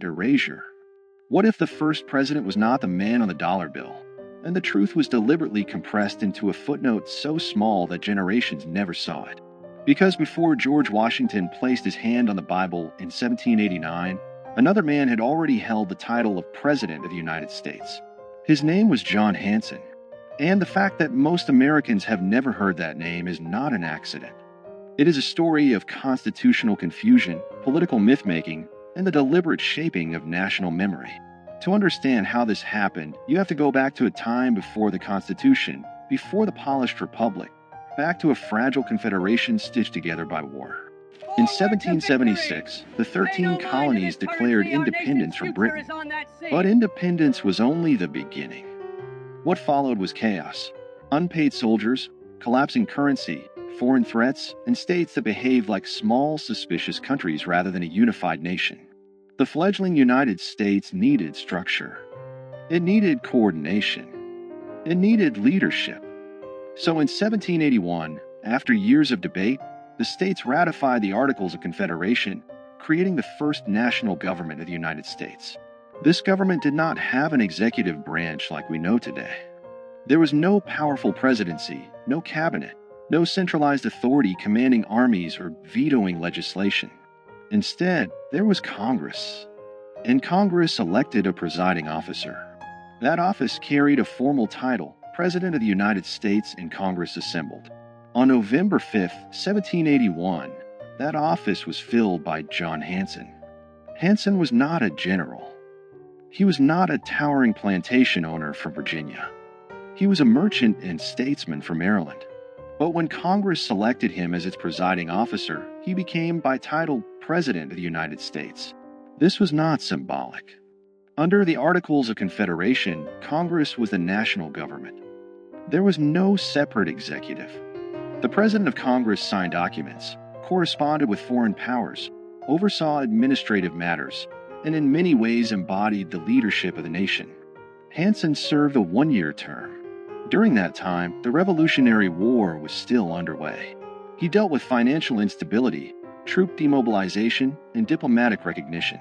erasure. What if the first president was not the man on the dollar bill, and the truth was deliberately compressed into a footnote so small that generations never saw it? Because before George Washington placed his hand on the Bible in 1789, another man had already held the title of President of the United States. His name was John Hanson, and the fact that most Americans have never heard that name is not an accident. It is a story of constitutional confusion, political myth-making, and the deliberate shaping of national memory. To understand how this happened, you have to go back to a time before the Constitution, before the polished republic, back to a fragile confederation stitched together by war. In 1776, the 13 colonies declared independence from Britain, but independence was only the beginning. What followed was chaos: unpaid soldiers, collapsing currency, foreign threats, and states that behaved like small, suspicious countries rather than a unified nation. The fledgling United States needed structure. It needed coordination. It needed leadership. So in 1781, after years of debate, the states ratified the Articles of Confederation, creating the first national government of the United States. This government did not have an executive branch like we know today. There was no powerful presidency, no cabinet, no centralized authority commanding armies or vetoing legislation. Instead, there was Congress, and Congress elected a presiding officer. That office carried a formal title, President of the United States, and Congress assembled. On November 5, 1781, that office was filled by John Hanson. Hanson was not a general. He was not a towering plantation owner from Virginia. He was a merchant and statesman from Maryland. But when Congress selected him as its presiding officer, he became by title President of the United States. This was not symbolic. Under the Articles of Confederation, Congress was the national government. There was no separate executive. The President of Congress signed documents, corresponded with foreign powers, oversaw administrative matters, and in many ways embodied the leadership of the nation. Hanson served a one-year term. During that time, the Revolutionary War was still underway. He dealt with financial instability, troop demobilization, and diplomatic recognition.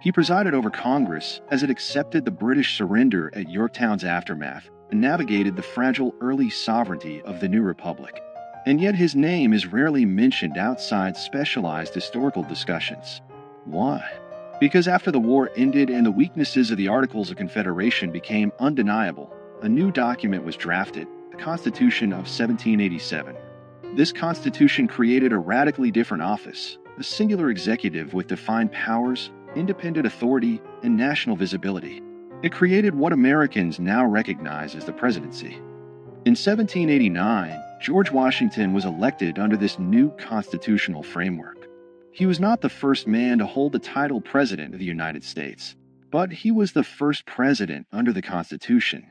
He presided over Congress as it accepted the British surrender at Yorktown's aftermath and navigated the fragile early sovereignty of the new republic. And yet his name is rarely mentioned outside specialized historical discussions. Why? Because after the war ended and the weaknesses of the Articles of Confederation became undeniable, a new document was drafted, the Constitution of 1787. This Constitution created a radically different office, a singular executive with defined powers, independent authority, and national visibility. It created what Americans now recognize as the presidency. In 1789, George Washington was elected under this new constitutional framework. He was not the first man to hold the title President of the United States, but he was the first president under the Constitution.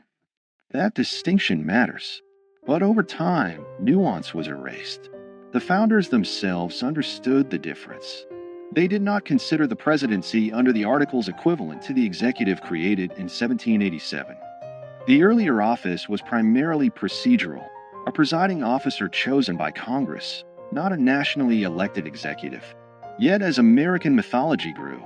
That distinction matters. But over time, nuance was erased. The founders themselves understood the difference. They did not consider the presidency under the Articles equivalent to the executive created in 1787. The earlier office was primarily procedural, a presiding officer chosen by Congress, not a nationally elected executive. Yet as American mythology grew,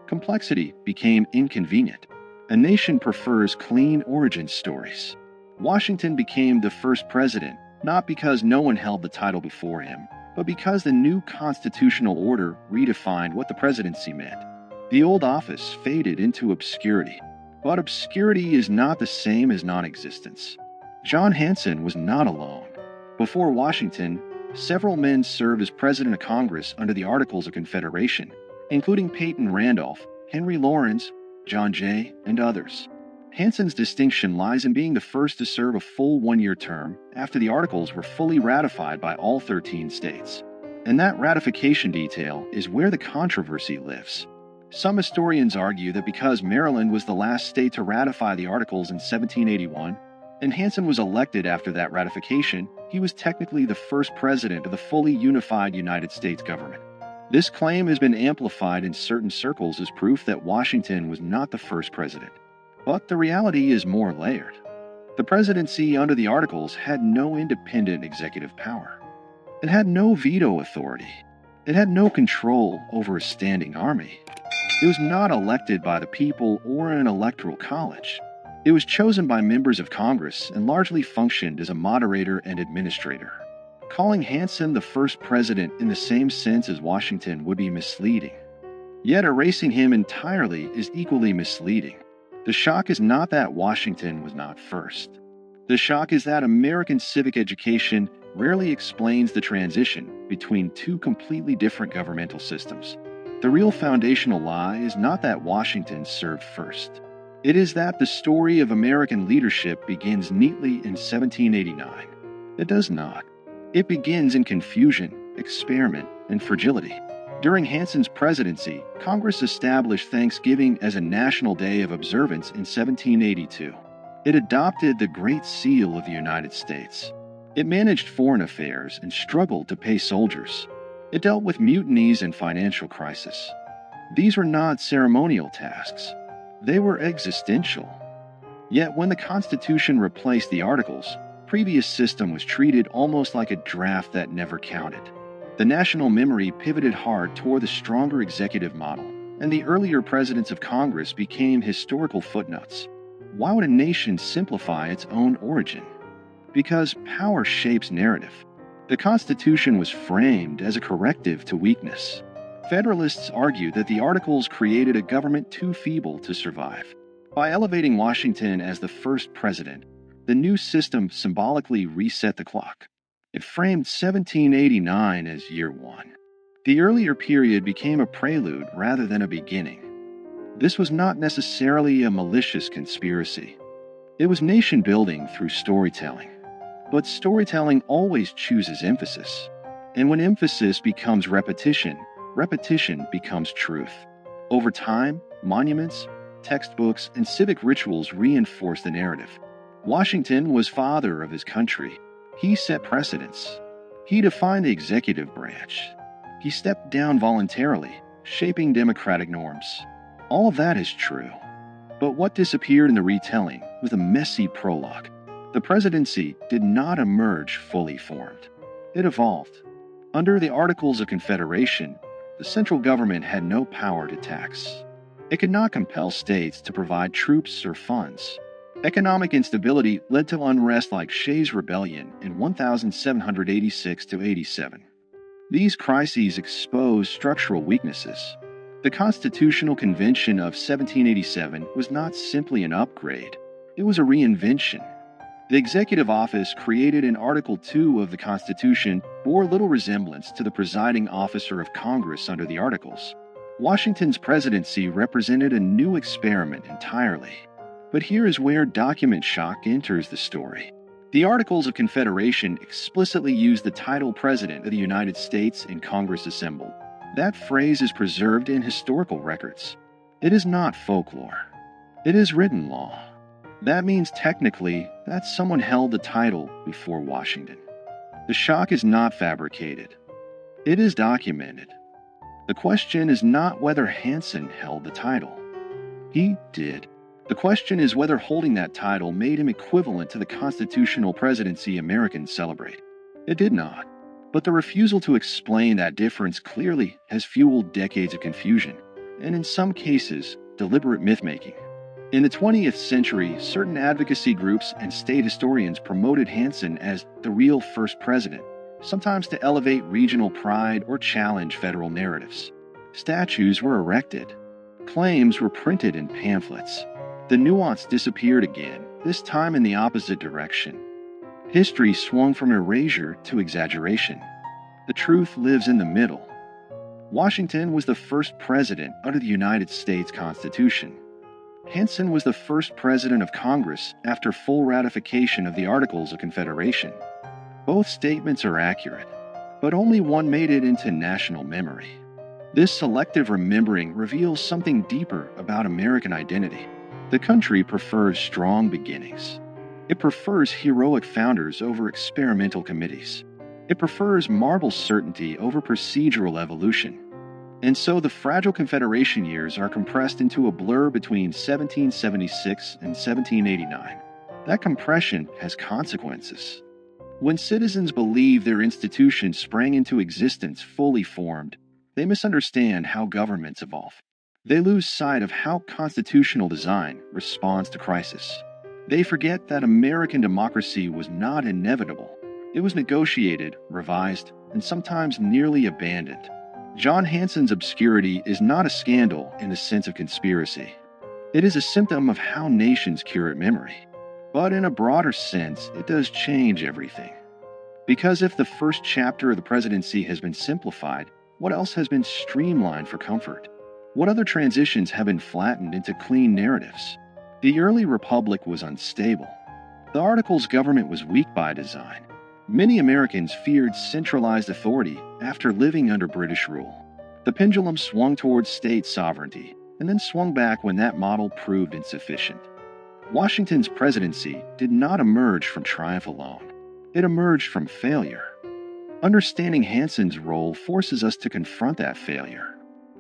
complexity became inconvenient. A nation prefers clean origin stories. Washington became the first president, not because no one held the title before him, but because the new constitutional order redefined what the presidency meant. The old office faded into obscurity, but obscurity is not the same as non-existence. John Hanson was not alone. Before Washington, several men served as president of Congress under the Articles of Confederation, including Peyton Randolph, Henry Laurens, John Jay, and others. Hanson's distinction lies in being the first to serve a full one-year term after the Articles were fully ratified by all 13 states. And that ratification detail is where the controversy lives. Some historians argue that because Maryland was the last state to ratify the Articles in 1781, and Hanson was elected after that ratification, he was technically the first president of the fully unified United States government. This claim has been amplified in certain circles as proof that Washington was not the first president. But the reality is more layered. The presidency under the Articles had no independent executive power. It had no veto authority. It had no control over a standing army. It was not elected by the people or an electoral college. It was chosen by members of Congress and largely functioned as a moderator and administrator. Calling Hanson the first president in the same sense as Washington would be misleading. Yet erasing him entirely is equally misleading. The shock is not that Washington was not first. The shock is that American civic education rarely explains the transition between two completely different governmental systems. The real foundational lie is not that Washington served first. It is that the story of American leadership begins neatly in 1789. It does not. It begins in confusion, experiment, and fragility. During Hanson's presidency, Congress established Thanksgiving as a national day of observance in 1782. It adopted the Great Seal of the United States. It managed foreign affairs and struggled to pay soldiers. It dealt with mutinies and financial crisis. These were not ceremonial tasks. They were existential. Yet when the Constitution replaced the Articles, the previous system was treated almost like a draft that never counted. The national memory pivoted hard toward the stronger executive model, and the earlier presidents of Congress became historical footnotes. Why would a nation simplify its own origin? Because power shapes narrative. The Constitution was framed as a corrective to weakness. Federalists argued that the Articles created a government too feeble to survive. By elevating Washington as the first president, the new system symbolically reset the clock. It framed 1789 as year one. The earlier period became a prelude rather than a beginning. This was not necessarily a malicious conspiracy. It was nation-building through storytelling. But storytelling always chooses emphasis. And when emphasis becomes repetition, repetition becomes truth. Over time, monuments, textbooks, and civic rituals reinforce the narrative. Washington was father of his country. He set precedents. He defined the executive branch. He stepped down voluntarily, shaping democratic norms. All of that is true. But what disappeared in the retelling was a messy prologue. The presidency did not emerge fully formed. It evolved. Under the Articles of Confederation, the central government had no power to tax. It could not compel states to provide troops or funds. Economic instability led to unrest like Shays' Rebellion in 1786–87. These crises exposed structural weaknesses. The Constitutional Convention of 1787 was not simply an upgrade, it was a reinvention. The executive office created in Article 2 of the Constitution bore little resemblance to the presiding officer of Congress under the Articles. Washington's presidency represented a new experiment entirely. But here is where document shock enters the story. The Articles of Confederation explicitly use the title President of the United States in Congress assembled. That phrase is preserved in historical records. It is not folklore. It is written law. That means technically that someone held the title before Washington. The shock is not fabricated. It is documented. The question is not whether Hanson held the title. He did. The question is whether holding that title made him equivalent to the constitutional presidency Americans celebrate. It did not. But the refusal to explain that difference clearly has fueled decades of confusion, and in some cases, deliberate myth-making. In the 20th century, certain advocacy groups and state historians promoted Hanson as the real first president, sometimes to elevate regional pride or challenge federal narratives. Statues were erected. Claims were printed in pamphlets. The nuance disappeared again, this time in the opposite direction. History swung from erasure to exaggeration. The truth lives in the middle. Washington was the first president under the United States Constitution. Hanson was the first president of Congress after full ratification of the Articles of Confederation. Both statements are accurate, but only one made it into national memory. This selective remembering reveals something deeper about American identity. The country prefers strong beginnings. It prefers heroic founders over experimental committees. It prefers marble certainty over procedural evolution. And so the fragile Confederation years are compressed into a blur between 1776 and 1789. That compression has consequences. When citizens believe their institutions sprang into existence fully formed, they misunderstand how governments evolve. They lose sight of how constitutional design responds to crisis. They forget that American democracy was not inevitable. It was negotiated, revised, and sometimes nearly abandoned. John Hanson's obscurity is not a scandal in the sense of conspiracy. It is a symptom of how nations curate memory. But in a broader sense, it does change everything. Because if the first chapter of the presidency has been simplified, what else has been streamlined for comfort? What other transitions have been flattened into clean narratives? The early republic was unstable. The Articles government was weak by design. Many Americans feared centralized authority after living under British rule. The pendulum swung towards state sovereignty and then swung back when that model proved insufficient. Washington's presidency did not emerge from triumph alone. It emerged from failure. Understanding Hanson's role forces us to confront that failure.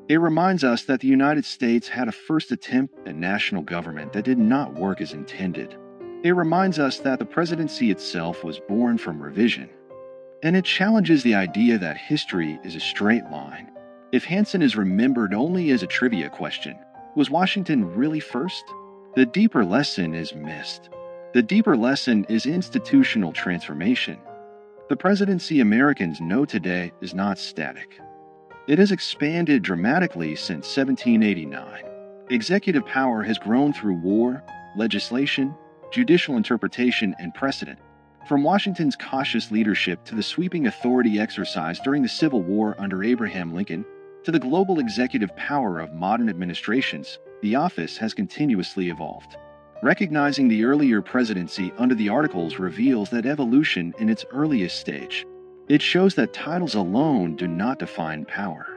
It reminds us that the United States had a first attempt at national government that did not work as intended. It reminds us that the presidency itself was born from revision. And it challenges the idea that history is a straight line. If Hanson is remembered only as a trivia question, was Washington really first? The deeper lesson is missed. The deeper lesson is institutional transformation. The presidency Americans know today is not static. It has expanded dramatically since 1789. Executive power has grown through war, legislation, judicial interpretation, and precedent. From Washington's cautious leadership to the sweeping authority exercised during the Civil War under Abraham Lincoln, to the global executive power of modern administrations, the office has continuously evolved. Recognizing the earlier presidency under the Articles reveals that evolution in its earliest stage. It shows that titles alone do not define power.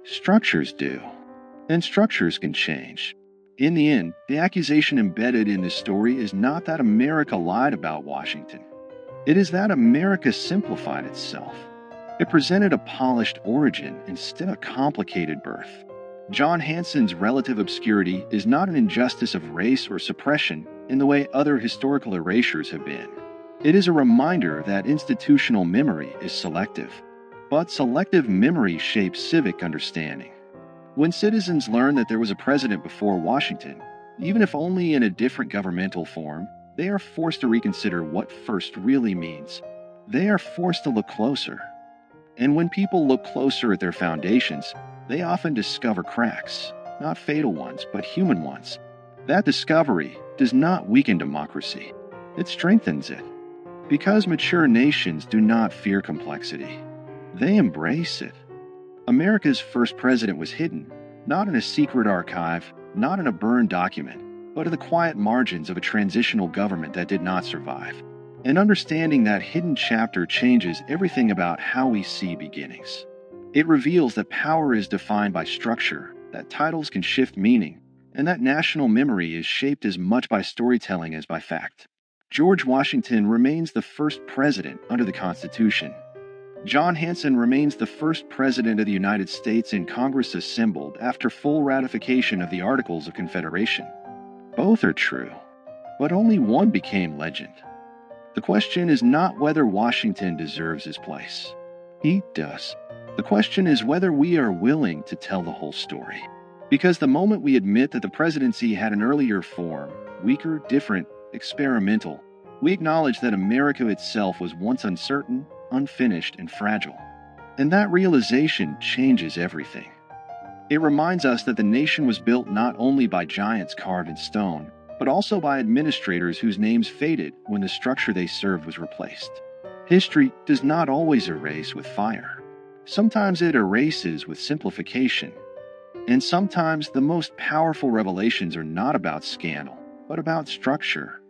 Structures do. And structures can change. In the end, the accusation embedded in this story is not that America lied about Washington. It is that America simplified itself. It presented a polished origin instead of a complicated birth. John Hanson's relative obscurity is not an injustice of race or suppression in the way other historical erasures have been. It is a reminder that institutional memory is selective, but selective memory shapes civic understanding. When citizens learn that there was a president before Washington, even if only in a different governmental form, they are forced to reconsider what first really means. They are forced to look closer. And when people look closer at their foundations, they often discover cracks, not fatal ones, but human ones. That discovery does not weaken democracy. It strengthens it. Because mature nations do not fear complexity. They embrace it. America's first president was hidden, not in a secret archive, not in a burned document, but in the quiet margins of a transitional government that did not survive. And understanding that hidden chapter changes everything about how we see beginnings. It reveals that power is defined by structure, that titles can shift meaning, and that national memory is shaped as much by storytelling as by fact. George Washington remains the first president under the Constitution. John Hanson remains the first president of the United States in Congress assembled after full ratification of the Articles of Confederation. Both are true, but only one became legend. The question is not whether Washington deserves his place. He does. The question is whether we are willing to tell the whole story. Because the moment we admit that the presidency had an earlier form, weaker, different, experimental, we acknowledge that America itself was once uncertain, unfinished, and fragile. And that realization changes everything. It reminds us that the nation was built not only by giants carved in stone, but also by administrators whose names faded when the structure they served was replaced. History does not always erase with fire. Sometimes it erases with simplification. And sometimes the most powerful revelations are not about scandal, but about structure.